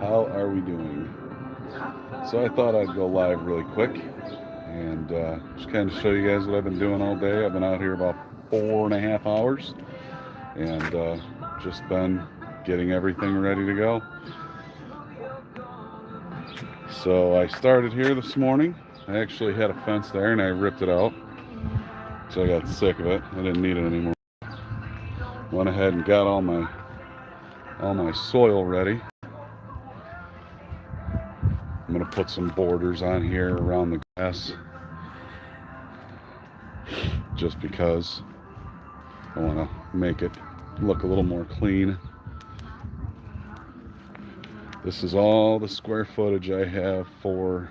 How are we doing? So I thought I'd go live really quick and just kind of show you guys what I've been doing all day. I've been out here about 4.5 hours and just been getting everything ready to go. So I started here this morning. I actually had a fence there and I ripped it out. So I got sick of it. I didn't need it anymore. Went ahead and got all my soil ready. I'm gonna put some borders on here around the grass just because I want to make it look a little more clean. This is all the square footage I have for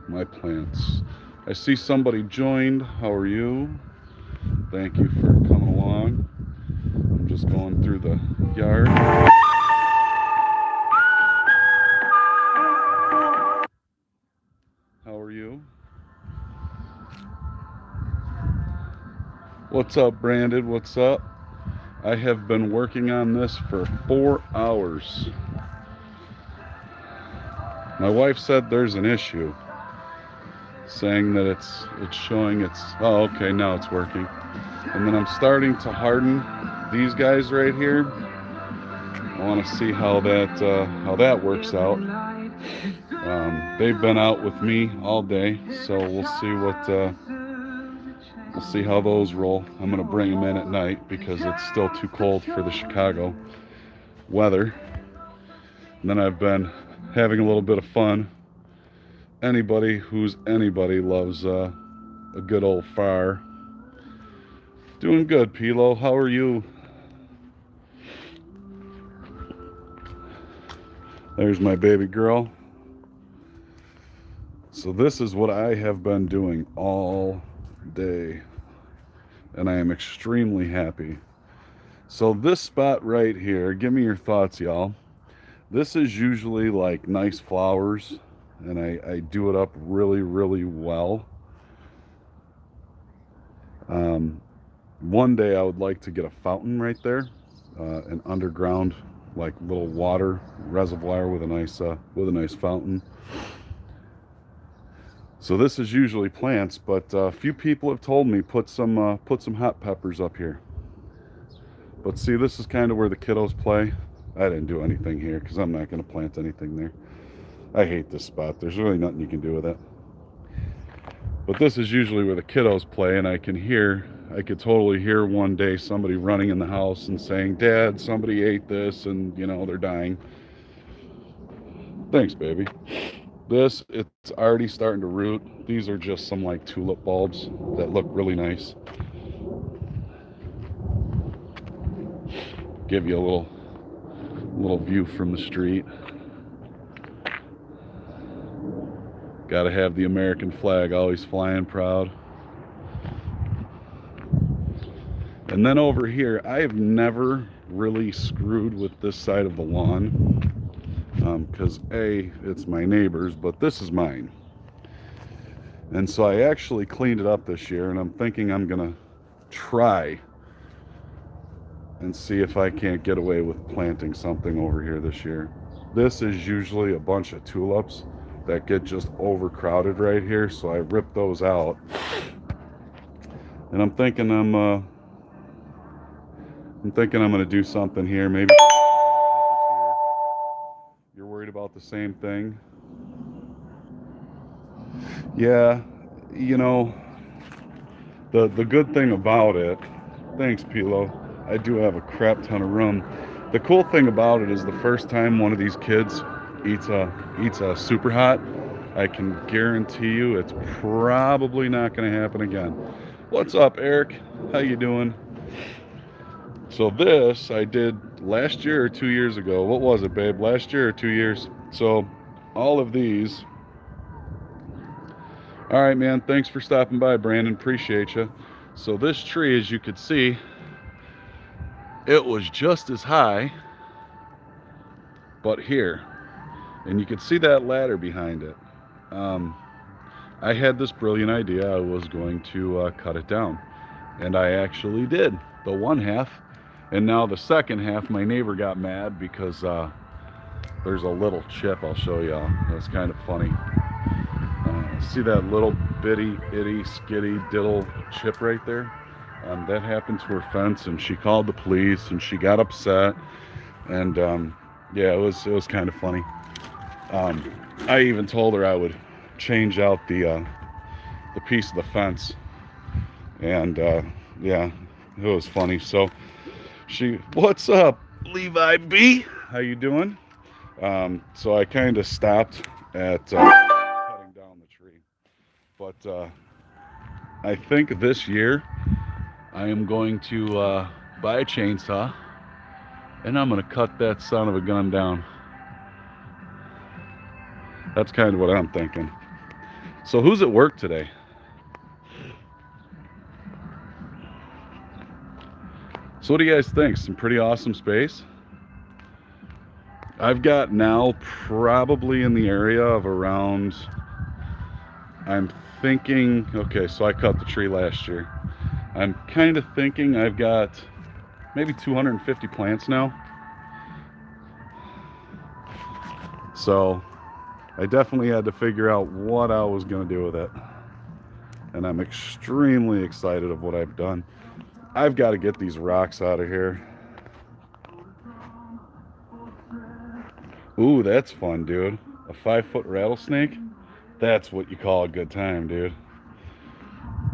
my plants. I see somebody joined. How are you? Thank you for coming along. I'm just going through the yard. How are you? What's up, Brandon? What's up? I have been working on this for 4 hours. My wife said there's an issue, saying that it's showing it's, oh, okay, now it's working. And then I'm starting to harden these guys right here. I want to see how that works out. They've been out with me all day, so we'll see how those roll. I'm gonna bring them in at night because it's still too cold for the Chicago weather. And then I've been having a little bit of fun. Anybody who's anybody loves a good old fire. Doing good, Pilo. How are you? There's my baby girl. So this is what I have been doing all day, and I am extremely happy. So this spot right here, give me your thoughts, y'all. This is usually like nice flowers, and I do it up really, really well. One day I would like to get a fountain right there, an underground like little water reservoir with a nice fountain. So this is usually plants, but a few people have told me put some hot peppers up here. But see, this is kind of where the kiddos play. I didn't do anything here because I'm not going to plant anything there. I hate this spot. There's really nothing you can do with it. But this is usually where the kiddos play, and I could totally hear one day somebody running in the house and saying, "Dad, somebody ate this," and they're dying. Thanks, baby. It's already starting to root. These are just some like tulip bulbs that look really nice. Give you a little view from the street. Got to have the American flag always flying proud. And then over here, I have never really screwed with this side of the lawn because it's my neighbor's, but this is mine. And so I actually cleaned it up this year, and I'm thinking I'm gonna try and see if I can't get away with planting something over here this year. This is usually a bunch of tulips that get just overcrowded right here, so I ripped those out. And I'm thinking I'm gonna do something here. Maybe you're worried about the same thing. Yeah, you know, the good thing about it, thanks, Pilo, I do have a crap ton of room. The cool thing about it is the first time one of these kids eats a super hot, I can guarantee you it's probably not going to happen again. What's up, Eric? How you doing? So this I did last year or 2 years ago. What was it, babe? Last year or 2 years? So all of these. All right, man. Thanks for stopping by, Brandon. Appreciate you. So this tree, as you could see, it was just as high, but here, and you could see that ladder behind it. I had this brilliant idea. I was going to cut it down, and I actually did the one half, and now the second half. My neighbor got mad because there's a little chip I'll show y'all. That's kind of funny. See that little bitty, itty, skitty, diddle chip right there? That happened to her fence, and she called the police, and she got upset, and yeah, it was kind of funny. I even told her I would change out the piece of the fence, and yeah, it was funny. So what's up, Levi B? How you doing? So I kind of stopped at cutting down the tree, but I think this year I am going to buy a chainsaw, and I'm going to cut that son of a gun down. That's kind of what I'm thinking. So who's at work today? So what do you guys think? Some pretty awesome space. I've got now probably in the area of around, I'm thinking, okay, so I cut the tree last year. I'm kind of thinking I've got maybe 250 plants now. So I definitely had to figure out what I was going to do with it. And I'm extremely excited of what I've done. I've got to get these rocks out of here. Ooh, that's fun, dude. A 5-foot rattlesnake? That's what you call a good time, dude.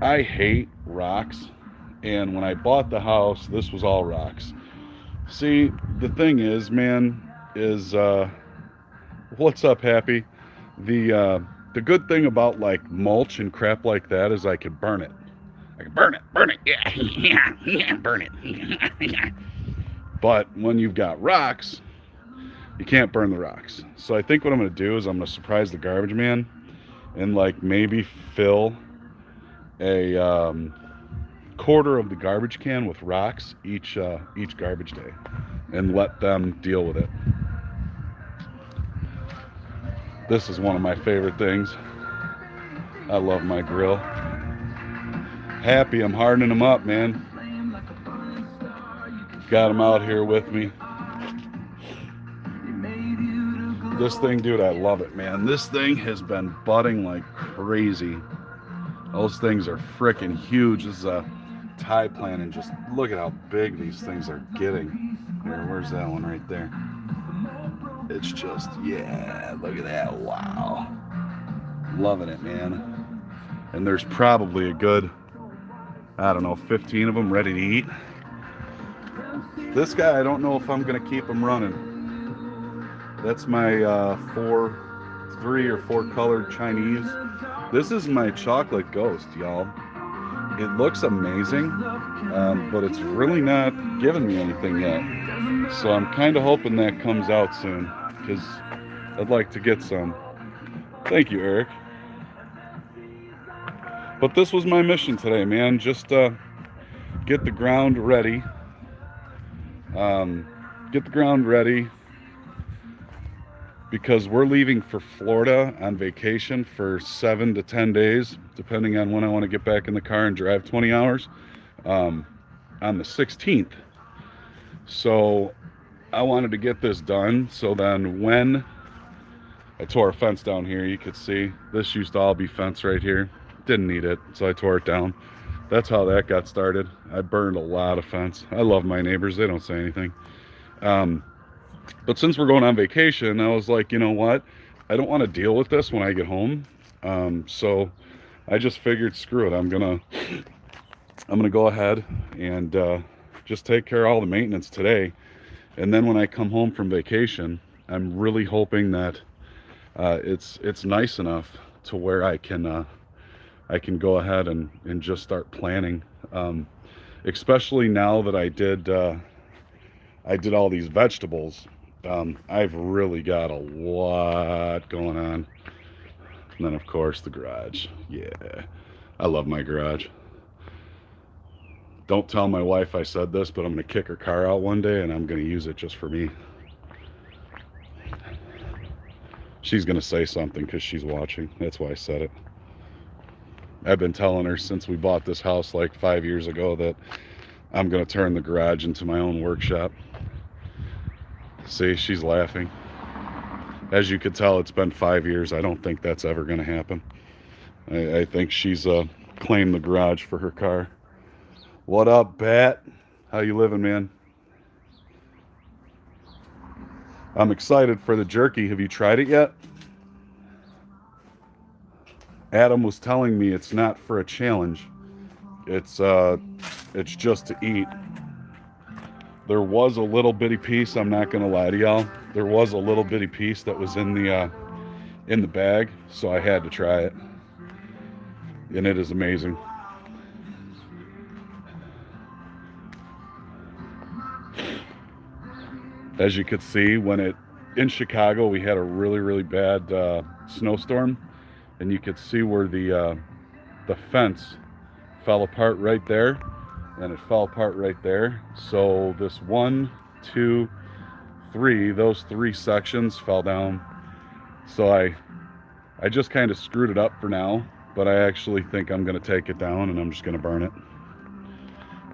I hate rocks. And when I bought the house, this was all rocks. See, the thing is, man, is what's up, Happy? The good thing about like mulch and crap like that is I could burn it. I can burn it, yeah, burn it. But when you've got rocks, you can't burn the rocks. So I think what I'm gonna do is I'm gonna surprise the garbage man and like maybe fill a quarter of the garbage can with rocks each garbage day and let them deal with it. This is one of my favorite things. I love my grill. Happy, I'm hardening them up, man. Got them out here with me. This thing, dude, I love it, man. This thing has been budding like crazy. Those things are freaking huge. This is a Thai plant, and just look at how big these things are getting. Here, where's that one right there? It's just, yeah, look at that. Wow. Loving it, man. And there's probably a good, I don't know, 15 of them ready to eat. This guy, I don't know if I'm going to keep him running. That's my 3 or 4 colored Chinese. This is my chocolate ghost, y'all. It looks amazing, but it's really not giving me anything yet. So I'm kind of hoping that comes out soon, because I'd like to get some. Thank you, Eric. But this was my mission today, man. Just get the ground ready. Get the ground ready, because we're leaving for Florida on vacation for 7 to 10 days, depending on when I want to get back in the car and drive 20 hours, on the 16th. So I wanted to get this done, so then when I tore a fence down here, you could see this used to all be fence right here. Didn't need it, so I tore it down. That's how that got started. I burned a lot of fence. I love my neighbors. They don't say anything. But since we're going on vacation, I was like, you know what? I don't want to deal with this when I get home. So I just figured, screw it. I'm gonna go ahead and just take care of all the maintenance today. And then when I come home from vacation, I'm really hoping that it's nice enough to where I can go ahead and just start planning. Especially now that I did all these vegetables. I've really got a lot going on. And then of course the garage. Yeah, I love my garage. Don't tell my wife I said this, but I'm gonna kick her car out one day and I'm gonna use it just for me. She's gonna say something because she's watching. That's why I said it. I've been telling her since we bought this house like 5 years ago that I'm gonna turn the garage into my own workshop. See, she's laughing. As you could tell, it's been 5 years. I don't think that's ever going to happen. I think she's claimed the garage for her car. What up, Bat? How you living, man? I'm excited for the jerky. Have you tried it yet? Adam was telling me it's not for a challenge. It's just to eat. There was a little bitty piece, I'm not gonna lie to y'all. There was a little bitty piece that was in the bag, so I had to try it. And it is amazing. As you could see, in Chicago, we had a really, really bad snowstorm, and you could see where the fence fell apart right there, and it fell apart right there. So this 1, 2, 3, those 3 sections fell down. So I just kind of screwed it up for now, but I actually think I'm going to take it down and I'm just going to burn it.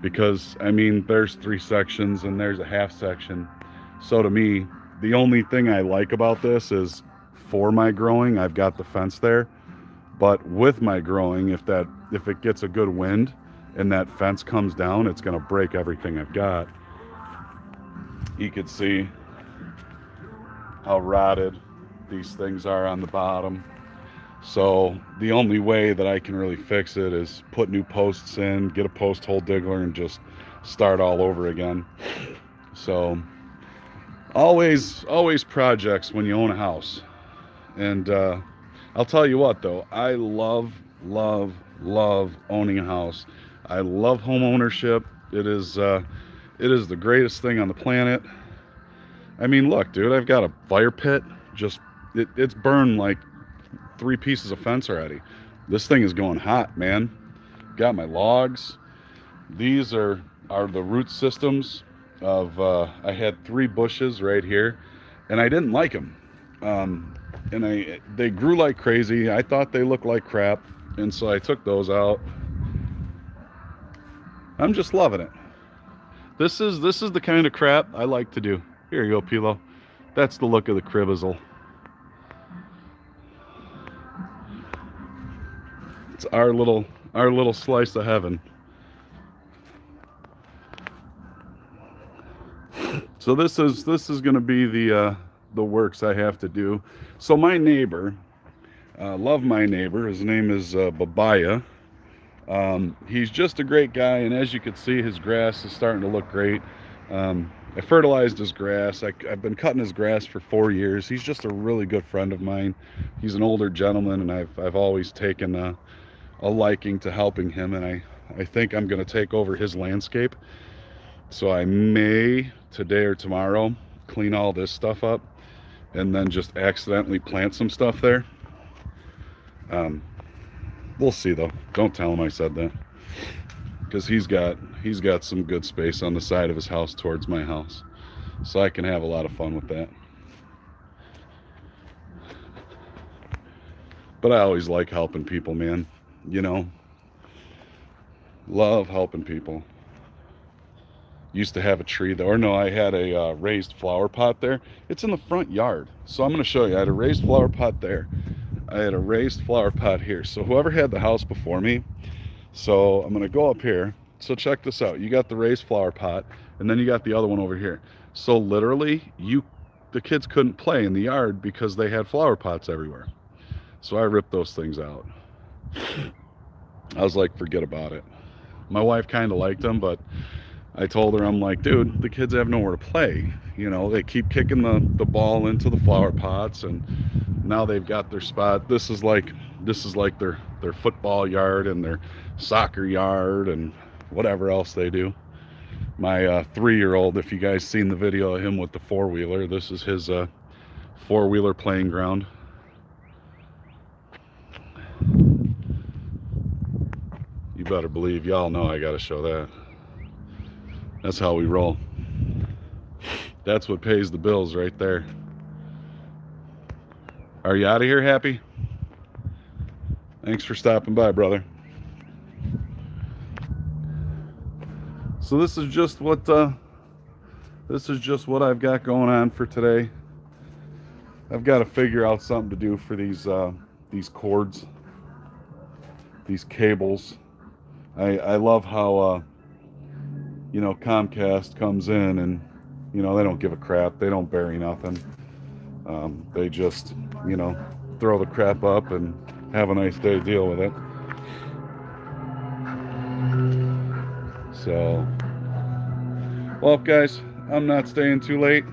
Because, I mean, there's 3 sections and there's a half section. So to me, the only thing I like about this is for my growing, I've got the fence there. But with my growing, if it gets a good wind and that fence comes down, it's going to break everything I've got. You could see how rotted these things are on the bottom. So the only way that I can really fix it is put new posts in, get a post hole diggler, and just start all over again. So always projects when you own a house. And I'll tell you what though, I love owning a house. I love home ownership. It is the greatest thing on the planet. I mean, look, dude, I've got a fire pit. It's burned like 3 pieces of fence already. This thing is going hot, man. Got my logs. These are the root systems of I had 3 bushes right here, and I didn't like them. And they grew like crazy. I thought they looked like crap, and so I took those out. I'm just loving it. This is the kind of crap I like to do. Here you go, Pilo. That's the look of the Cribizzle. It's our little slice of heaven. So this is going to be the works I have to do. So my neighbor, love my neighbor. His name is Babaya. He's just a great guy, and as you can see, his grass is starting to look great. I fertilized his grass. I've been cutting his grass for 4 years. He's just a really good friend of mine. He's an older gentleman, and I've always taken a liking to helping him, and I think I'm going to take over his landscape. So I may, today or tomorrow, clean all this stuff up and then just accidentally plant some stuff there. We'll see though. Don't tell him I said that, because he's got some good space on the side of his house towards my house, so I can have a lot of fun with that. But I always like helping people, man. You know, love helping people. Used to have a tree there, or no, I had a raised flower pot there. It's in the front yard, so I'm going to show you. I had a raised flower pot there. I had a raised flower pot here. So whoever had the house before me, so I'm going to go up here. So check this out. You got the raised flower pot, and then you got the other one over here. So literally, the kids couldn't play in the yard because they had flower pots everywhere. So I ripped those things out. I was like, forget about it. My wife kind of liked them, but I told her, I'm like, dude, the kids have nowhere to play. You know, they keep kicking the ball into the flower pots, and now they've got their spot. This is like their football yard and their soccer yard and whatever else they do. My 3-year-old, if you guys seen the video of him with the 4-wheeler, this is his 4-wheeler playing ground. You better believe y'all know I gotta show that. That's how we roll. That's what pays the bills right there. Are you out of here, Happy? Thanks for stopping by, brother. So this is just what I've got going on for today. I've got to figure out something to do for these cords, these cables. I love how you know, Comcast comes in and, you know, they don't give a crap. They don't bury nothing. They just, you know, throw the crap up and have a nice day, deal with it. So, well, guys, I'm not staying too late.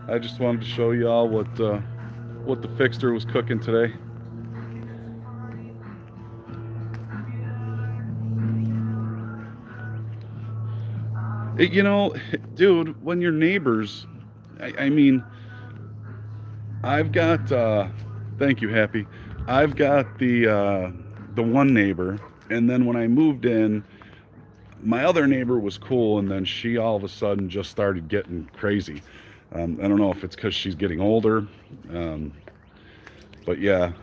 I just wanted to show y'all what the fixture was cooking today. You know, dude, when you're neighbors, I mean, I've got, thank you, Happy. I've got the one neighbor, and then when I moved in, my other neighbor was cool, and then she all of a sudden just started getting crazy. I don't know if it's because she's getting older, but yeah,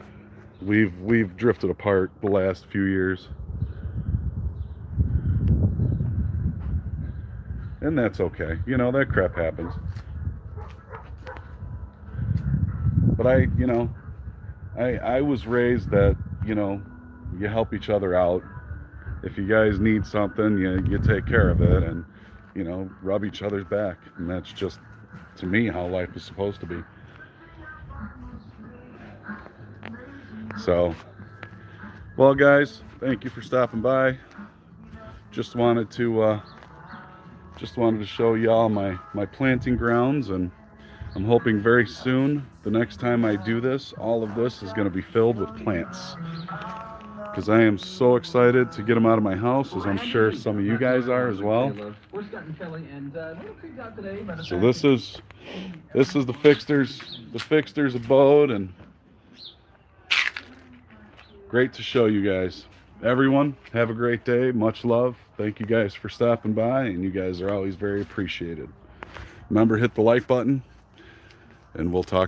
we've drifted apart the last few years. And that's okay. You know, that crap happens. But you know, I was raised that, you know, you help each other out. If you guys need something, you take care of it and, you know, rub each other's back. And that's just, to me, how life is supposed to be. So, well, guys, thank you for stopping by. Just wanted to show y'all my planting grounds, and I'm hoping very soon, the next time I do this, all of this is going to be filled with plants. Because I am so excited to get them out of my house, as I'm sure some of you guys are as well. So this is the fixtures abode, and great to show you guys. Everyone, have a great day. Much love. Thank you guys for stopping by, and you guys are always very appreciated. Remember, hit the like button, and we'll talk